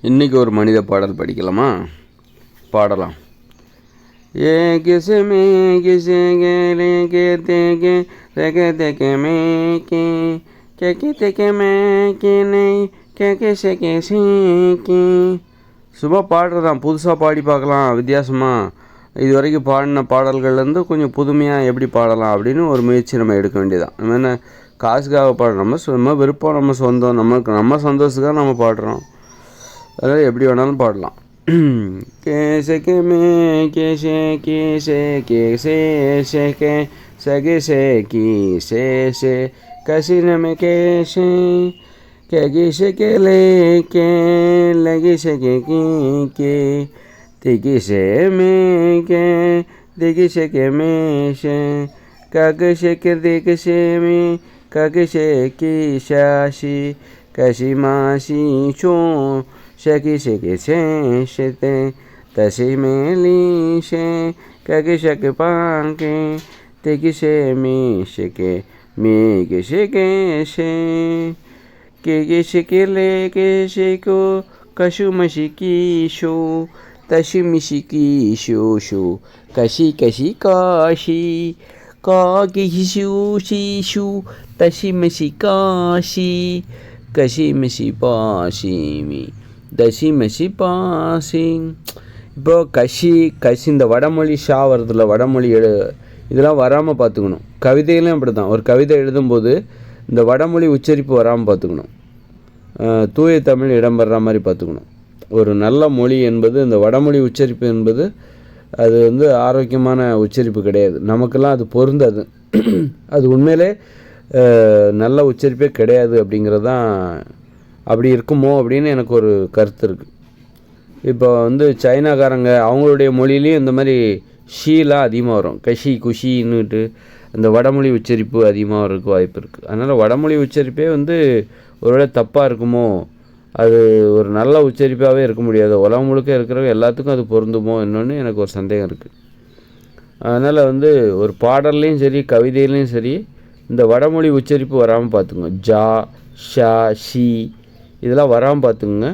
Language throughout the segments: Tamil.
இன்றைக்கி ஒரு மனித பாடல் படிக்கலாமா? பாடலாம். ஏ கிசே மே கிசே கேலே கே தேகே ரகே தேகே மே கே கே தேகே மே கே நை கே சே கே. சும்மா பாடுறதான், புதுசாக பாடி பார்க்கலாம் வித்தியாசமாக. இது வரைக்கும் பாடின பாடல்கள்லேருந்து கொஞ்சம் புதுமையாக எப்படி பாடலாம் அப்படின்னு ஒரு முயற்சி நம்ம எடுக்க வேண்டியதான். நம்ம என்ன காசுக்காக பாடுறோம், நம்ம விருப்பம், நம்ம சொந்தம், நம்ம சந்தோஷத்துக்காக நம்ம பாடுறோம். அதனால் எப்படி வேணாலும் பாடலாம். கேசே K May கேசே கேசே கேசே say K சகே say Ki say say கசின May கேசே K say K Leh K லகி say K Ki K திகி say May K திகி say K May say ககு say K திகி say May ககு say Ki Shashi கசி Masi so shake shake she shete tashi meli she kage shake panke teki she me shake me ke shake she ke shake le ke sheko kashu mashiki sho tashi mishiki sho sho kashi kashi ka ke shu shi shu tashi mashikashi kashi mashipashi mi தசி மெசி passing. இப்போ கஷி இந்த வடமொழி ஷா வருதுல, வடமொழி இதெல்லாம் வராமல் பார்த்துக்கணும். கவிதையிலும் அப்படி தான், ஒரு கவிதை எழுதும்போது இந்த வடமொழி உச்சரிப்பு வராமல் பார்த்துக்கணும். தூய தமிழ் இடம்பெற மாதிரி பார்த்துக்கணும். ஒரு நல்ல மொழி என்பது இந்த வடமொழி உச்சரிப்பு என்பது அது ஆரோக்கியமான உச்சரிப்பு கிடையாது. நமக்கெல்லாம் அது பொருந்தாது. அது உண்மையிலே நல்ல உச்சரிப்பே கிடையாது அப்படிங்கிறது தான். அப்படி இருக்குமோ அப்படின்னு எனக்கு ஒரு கருத்து இருக்குது. இப்போ சைனாக்காரங்க அவங்களுடைய மொழியிலையும் இந்த மாதிரி ஷீலாம் அதிகமாக வரும். கஷி குஷின்னுட்டு அந்த வடமொழி உச்சரிப்பு அதிகமாக வரதுக்கு வாய்ப்பு இருக்குது. அதனால் வடமொழி உச்சரிப்பே ஒருவேளை தப்பாக இருக்குமோ, அது ஒரு நல்ல உச்சரிப்பாகவே இருக்க முடியாது. உலகம் முழுக்க இருக்கிறவங்க எல்லாத்துக்கும் அது பொருந்துமோ என்னன்னு எனக்கு ஒரு சந்தேகம் இருக்குது. அதனால் ஒரு பாடல்லையும் சரி கவிதையிலையும் சரி இந்த வடமொழி உச்சரிப்பு வராமல் பார்த்துங்க. ஜா ஷா ஷி இதெல்லாம் வராமல் பார்த்துக்குங்க.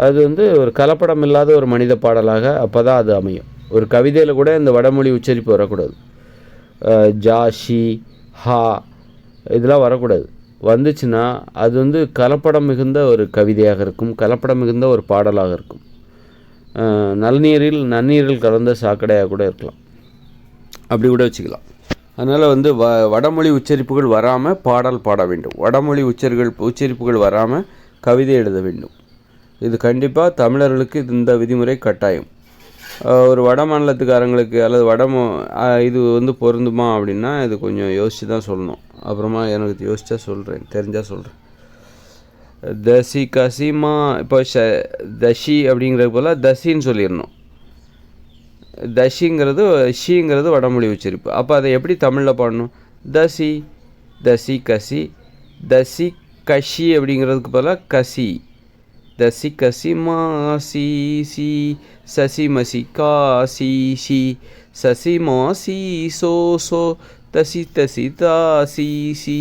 அது ஒரு கலப்படம் இல்லாத ஒரு மனித பாடலாக அப்போ தான் அது அமையும். ஒரு கவிதையில் கூட இந்த வடமொழி உச்சரிப்பு வரக்கூடாது. ஜா ஷி ஹா இதெல்லாம் வரக்கூடாது. வந்துச்சுன்னா அது கலப்படம் மிகுந்த ஒரு கவிதையாக இருக்கும், கலப்படம் மிகுந்த ஒரு பாடலாக இருக்கும். நன்னீரில் கலந்த சாக்கடையாக கூட இருக்கலாம், அப்படி கூட வச்சுக்கலாம். அதனால் வடமொழி உச்சரிப்புகள் வராமல் பாடல் பாட வேண்டும். வடமொழி உச்சரிப்புகள் வராமல் கவிதை எழுத வேண்டும். இது கண்டிப்பாக தமிழர்களுக்கு இந்த விதிமுறை கட்டாயம். ஒரு வட மாநிலத்துக்காரங்களுக்கு அல்லது இது பொருந்துமா அப்படின்னா இது கொஞ்சம் யோசித்து தான் சொல்லணும். அப்புறமா எனக்கு யோசிச்சா சொல்கிறேன், தெரிஞ்சால் சொல்கிறேன். தசி கசிமா இப்போ தஷி அப்படிங்கிறது போல் தசின்னு சொல்லிடணும். ஷிங்கிறது வடமொழி உச்சரிப்பு. அப்போ அதை எப்படி தமிழில் பாடணும்? தசி தசி கசி தசி கஷி அப்படிங்கிறதுக்கு பதிலாக கசி. தசி கசி மாசி சி சசி மசி காசி சி சசி மாசி சோ சோ தசி தசி தாசி சி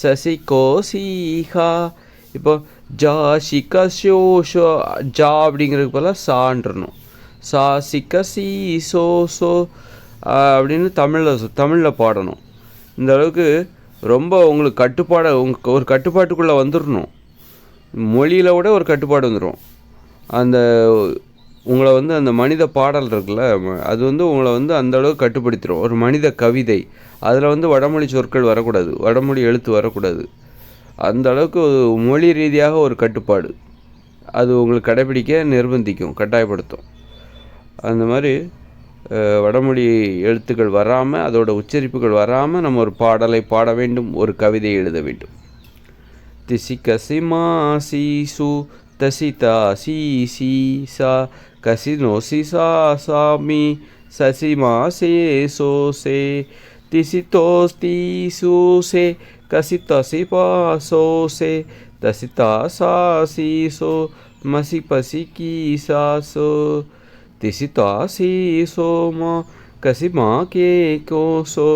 சசி கோசி ஹா. இப்போ ஜா ஷிகா ஷோ ஷோ ஜா அப்படிங்கிறதுக்கு பதிலாக சான்றணும். சா சிக்க சி சோ சோ அப்படின்னு தமிழில் பாடணும். இந்த அளவுக்கு ரொம்ப உங்களுக்கு ஒரு கட்டுப்பாட்டுக்குள்ளே வந்துடணும். மொழியில் விட ஒரு கட்டுப்பாடு வந்துடும். அந்த உங்களை அந்த மனித பாடல் இருக்குல்ல, அது உங்களை அந்த அளவுக்கு கட்டுப்படுத்திடும். ஒரு மனித கவிதை அதில் வடமொழி சொற்கள் வரக்கூடாது, வடமொழி எழுத்து வரக்கூடாது. அந்த அளவுக்கு மொழி ரீதியாக ஒரு கட்டுப்பாடு அது உங்களுக்கு கடைபிடிக்க நிர்பந்திக்கும், கட்டாயப்படுத்தும். அந்த மாதிரி வடமொழி எழுத்துக்கள் வராமல், அதோட உச்சரிப்புகள் வராமல் நம்ம ஒரு பாடலை பாட வேண்டும், ஒரு கவிதை எழுத வேண்டும். திசி கசி மா சி சு தசி தா சி சி சா கசி நோ சி சா சா மீ சசி மா சே சோ சே திசி தோஸ் தி சு சே கசி தசி பா சோ சே தசி தா சா சி சோ மசி பசி கி சா சோ திசி தா சி சோ மா கசி மா கே கோ சோ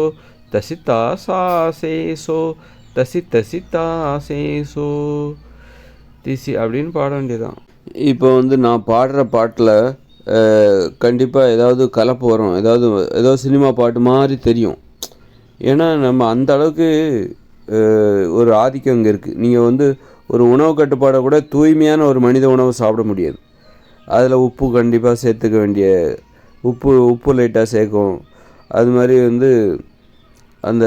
தசி தா சா சே சோ தசி தசி தா சே சோ திசி அப்படின்னு பாட வேண்டியதான். இப்போ வந்து நான் பாடுற பாட்டில் கண்டிப்பாக ஏதாவது கலப்பு வரும், ஏதாவது சினிமா பாட்டு மாதிரி தெரியும். ஏன்னா நம்ம அந்த அளவுக்கு ஒரு ஆதிக்கம் இங்கே இருக்குது. நீங்கள் வந்து ஒரு உணவு கட்டுப்பாடை கூட தூய்மையான ஒரு மனித உணவை சாப்பிட முடியாது. அதில் உப்பு கண்டிப்பாக சேர்த்துக்க வேண்டிய உப்பு லைட்டாக சேர்க்கும். அது மாதிரி வந்து அந்த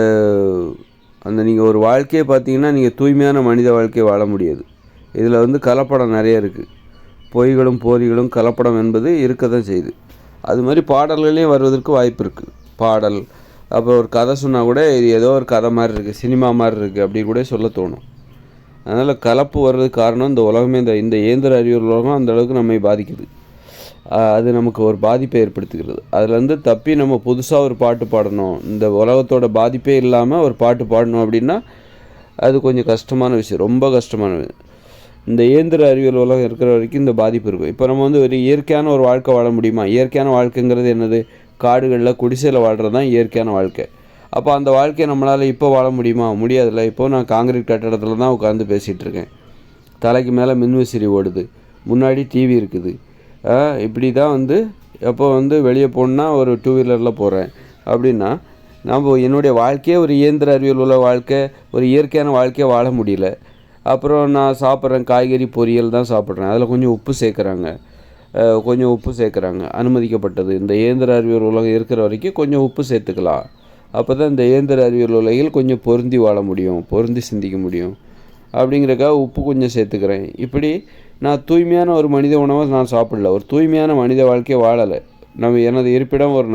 அந்த நீங்கள் ஒரு வாழ்க்கையை பார்த்தீங்கன்னா நீங்கள் தூய்மையான மனித வாழ்க்கையை வாழ முடியாது. இதில் வந்து கலப்படம் நிறைய இருக்குது. பொய்களும் போலிகளும் கலப்படம் என்பது இருக்க தான் செய்யுது. அது மாதிரி பாடல்களையும் வருவதற்கு வாய்ப்பு இருக்குது. பாடல் அப்போ ஒரு கதை சொன்னால் கூட இது ஏதோ ஒரு கதை மாதிரி இருக்குது, சினிமா மாதிரி இருக்குது அப்படி கூட சொல்ல தோணும். அதனால் கலப்பு வர்றதுக்கு காரணம் இந்த உலகமே இந்த இயந்திர அறிவியல் உலகம் அந்தளவுக்கு நம்மை பாதிக்குது. அது நமக்கு ஒரு பாதிப்பை ஏற்படுத்துகிறது. அதுலேருந்து தப்பி நம்ம புதுசாக ஒரு பாட்டு பாடணும், இந்த உலகத்தோட பாதிப்பே இல்லாமல் ஒரு பாட்டு பாடணும் அப்படின்னா அது கொஞ்சம் கஷ்டமான விஷயம், ரொம்ப கஷ்டமான விஷயம். இந்த இயந்திர அறிவியல் உலகம் இருக்கிற வரைக்கும் இந்த பாதிப்பு இருக்கும். இப்போ நம்ம வந்து ஒரு இயற்கையான ஒரு வாழ்க்கை வாழ முடியுமா? இயற்கையான வாழ்க்கைங்கிறது என்னது? காடுகளில் குடிசையில் வாழ்கிறது தான் இயற்கையான வாழ்க்கை. அப்போ அந்த வாழ்க்கையை நம்மளால் இப்போ வாழ முடியுமா? முடியாதுல்ல. இப்போது நான் காங்கிரீட் கட்டடத்தில் தான் உட்காந்து பேசிகிட்டு இருக்கேன். தலைக்கு மேலே மின்விசிறி ஓடுது, முன்னாடி டிவி இருக்குது. இப்படி தான் வந்து எப்போ வந்து வெளியே போகணுன்னா ஒரு 2 வீலரில் போகிறேன் அப்படின்னா நம்ம என்னுடைய வாழ்க்கையே ஒரு இயந்திர அறிவியல் உள்ள வாழ்க்கை, ஒரு இயற்கையான வாழ்க்கையை வாழ முடியல. அப்புறம் நான் சாப்பிட்றேன் காய்கறி பொரியல் தான் சாப்பிட்றேன், அதில் கொஞ்சம் உப்பு சேர்க்குறாங்க, அனுமதிக்கப்பட்டது. இந்த இயந்திர அறிவியல் உலகம் இருக்கிற வரைக்கும் கொஞ்சம் உப்பு சேர்த்துக்கலாம். அப்போ தான் இந்த இயந்திர அறிவியல் உலகில் கொஞ்சம் பொருந்தி வாழ முடியும், பொருந்தி சிந்திக்க முடியும். அப்படிங்கிறக்காக உப்பு கொஞ்சம் சேர்த்துக்கிறேன். இப்படி நான் தூய்மையான ஒரு மனித உணவை நான் சாப்பிடல, ஒரு தூய்மையான மனித வாழ்க்கையை வாழலை. எனது இருப்பிடம் ஒரு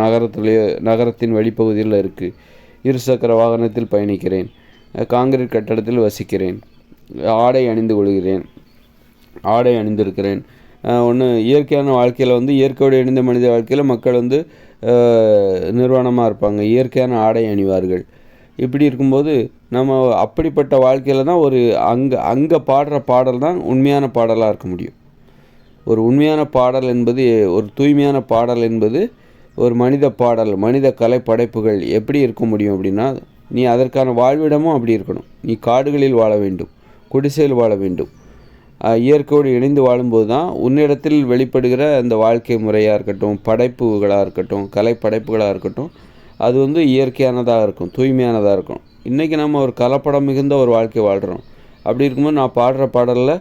நகரத்தின் வெளிப்பகுதியில் இருக்குது. இருசக்கர வாகனத்தில் பயணிக்கிறேன், காங்கிரீட் கட்டடத்தில் வசிக்கிறேன், ஆடை அணிந்திருக்கிறேன். இயற்கையான வாழ்க்கையில் வந்து இயற்கையோடு இணைந்த மனித வாழ்க்கையில் மக்கள் வந்து நிர்வாணமாக இருப்பாங்க, இயற்கையான ஆடை அணிவார்கள். இப்படி இருக்கும்போது நம்ம அப்படிப்பட்ட வாழ்க்கையில் தான் அங்கே பாடுற பாடல் தான் உண்மையான பாடலாக இருக்க முடியும். ஒரு உண்மையான பாடல் என்பது, ஒரு தூய்மையான பாடல் என்பது ஒரு மனித கலை படைப்புகள் எப்படி இருக்க முடியும் அப்படின்னா, நீ அதற்கான வாழ்விடமும் அப்படி இருக்கணும். நீ காடுகளில் வாழ வேண்டும், குடிசையில் வாழ வேண்டும். இயற்கையோடு இணைந்து வாழும்போது தான் உன்னிடத்தில் வெளிப்படுகிற அந்த வாழ்க்கை முறையாக இருக்கட்டும், படைப்புகளாக இருக்கட்டும், கலை படைப்புகளாக இருக்கட்டும், அது வந்து இயற்கையானதாக இருக்கும், தூய்மையானதாக இருக்கும். இன்றைக்கி நம்ம ஒரு கலப்படம் மிகுந்த ஒரு வாழ்க்கை வாழ்கிறோம். அப்படி இருக்கும்போது நான் பாடுற பாடலில்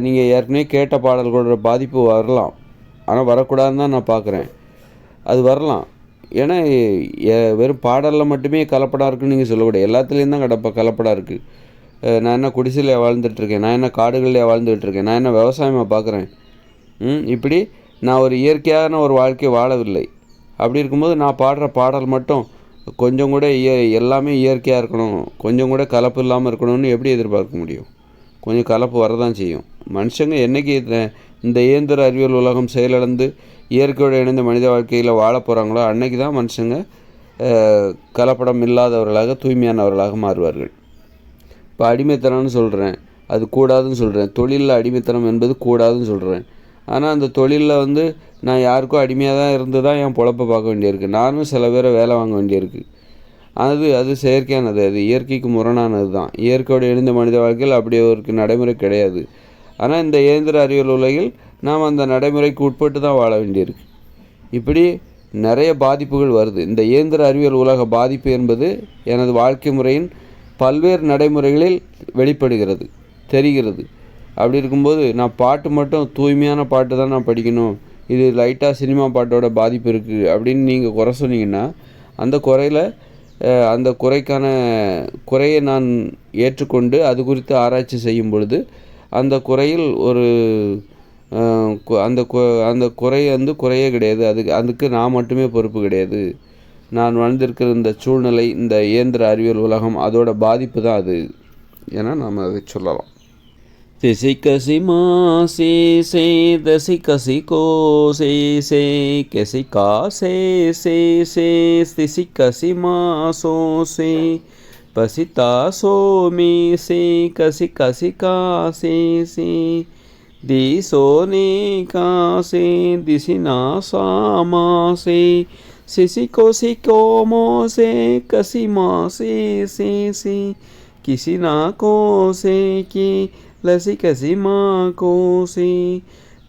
நீங்கள் ஏற்கனவே கேட்ட பாடல்களோட பாதிப்பு வரலாம், ஆனால் வரக்கூடாதுன்னு தான் நான் பார்க்குறேன். அது வரலாம். ஏன்னா வெறும் பாடலில் மட்டுமே கலப்படம் இருக்குதுன்னு நீங்கள் சொல்லக்கூடாது. எல்லாத்துலேயும் தான் கலப்படம் இருக்குது. நான் என்ன குடிசையில் வாழ்ந்துட்டுருக்கேன், நான் என்ன காடுகளில் வாழ்ந்துகிட்ருக்கேன், நான் என்ன விவசாயமாக பார்க்குறேன். இப்படி நான் ஒரு இயற்கையான ஒரு வாழ்க்கை வாழவில்லை. அப்படி இருக்கும்போது நான் பாடுற பாடல் மட்டும் கொஞ்சம் கூட எல்லாமே இயற்கையாக இருக்கணும், கொஞ்சம் கூட கலப்பு இல்லாமல் இருக்கணும்னு எப்படி எதிர்பார்க்க முடியும்? கொஞ்சம் கலப்பு வரதான் செய்யும். மனுஷங்க என்றைக்கு இந்த இயந்திர அறிவியல் உலகம் செயலிழந்து இயற்கையோடு இணைந்த மனித வாழ்க்கையில் வாழ போகிறாங்களோ அன்றைக்கி தான் மனுஷங்க கலப்படம் இல்லாதவர்களாக தூய்மையானவர்களாக மாறுவார்கள். இப்போ அடிமைத்தனம்னு சொல்கிறேன், அது கூடாதுன்னு சொல்கிறேன். தொழிலில் அடிமைத்தனம் என்பது கூடாதுன்னு சொல்கிறேன். ஆனால் அந்த தொழிலில் வந்து நான் யாருக்கும் அடிமையாக தான் இருந்து தான் என் பொழப்பை பார்க்க வேண்டியிருக்கு. நானும் சில பேரை வேலை வாங்க வேண்டியிருக்கு. அது செயற்கையானது, அது இயற்கைக்கு முரணானது தான். இயற்கையோடு இணைந்த மனித வாழ்க்கையில் அப்படி ஒரு நடைமுறை கிடையாது. ஆனால் இந்த இயந்திர அறிவியல் உலகில் நாம் அந்த நடைமுறைக்கு உட்பட்டு தான் வாழ வேண்டியிருக்கு. இப்படி நிறைய பாதிப்புகள் வருது. இந்த இயந்திர அறிவியல் உலக பாதிப்பு என்பது எனது வாழ்க்கை முறையின் பல்வேறு நடைமுறைகளில் வெளிப்படுகிறது, தெரிகிறது. அப்படி இருக்கும்போது நான் பாட்டு மட்டும் தூய்மையான பாட்டு தான் நான் படிக்கணும், இது லைட்டாக சினிமா பாட்டோட பாதிப்பு இருக்குது அப்படின்னு நீங்கள் குறை சொன்னீங்கன்னா அந்த குறையை நான் ஏற்றுக்கொண்டு அது குறித்து ஆராய்ச்சி செய்யும் பொழுது அந்த குறையில் அந்த குறை வந்து குறையே கிடையாது. அதுக்கு நான் மட்டுமே பொறுப்பு கிடையாது. நான் வாழ்ந்திருக்கிற இந்த சூழ்நிலை, இந்த இயந்திர அறிவியல் உலகம், அதோட பாதிப்பு தான் அது என நாம் அதை சொல்லலாம். திசி கசி மா சி சே தசி கசி கோ சே சே கெசி கா சே சே சே திசி கசி மா சோ சே பசி தா சோ மீ சே கசி கசி கா சே சே தி சோ நே கா சே திசி நா சா மா சே சிசி கோசி கோமோ சே கசி மா சே சே சே கிசி நா கோ சே கி லசி கசி மா கோ சே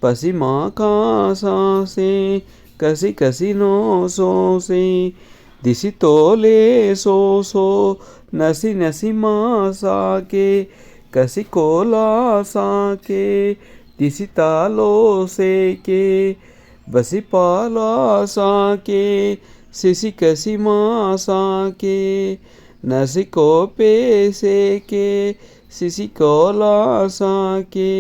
పసిమా కాసాసే కసి కసినో సోసే దిసి తోలే సోసో నసి నసి మాసాకే కసి కోలా సాకే దిసి తాలో సేకే బసి పాలా సాకే సిసి కసి మాసాకే నసి కోపే సేకే సిసి కోలా సాకే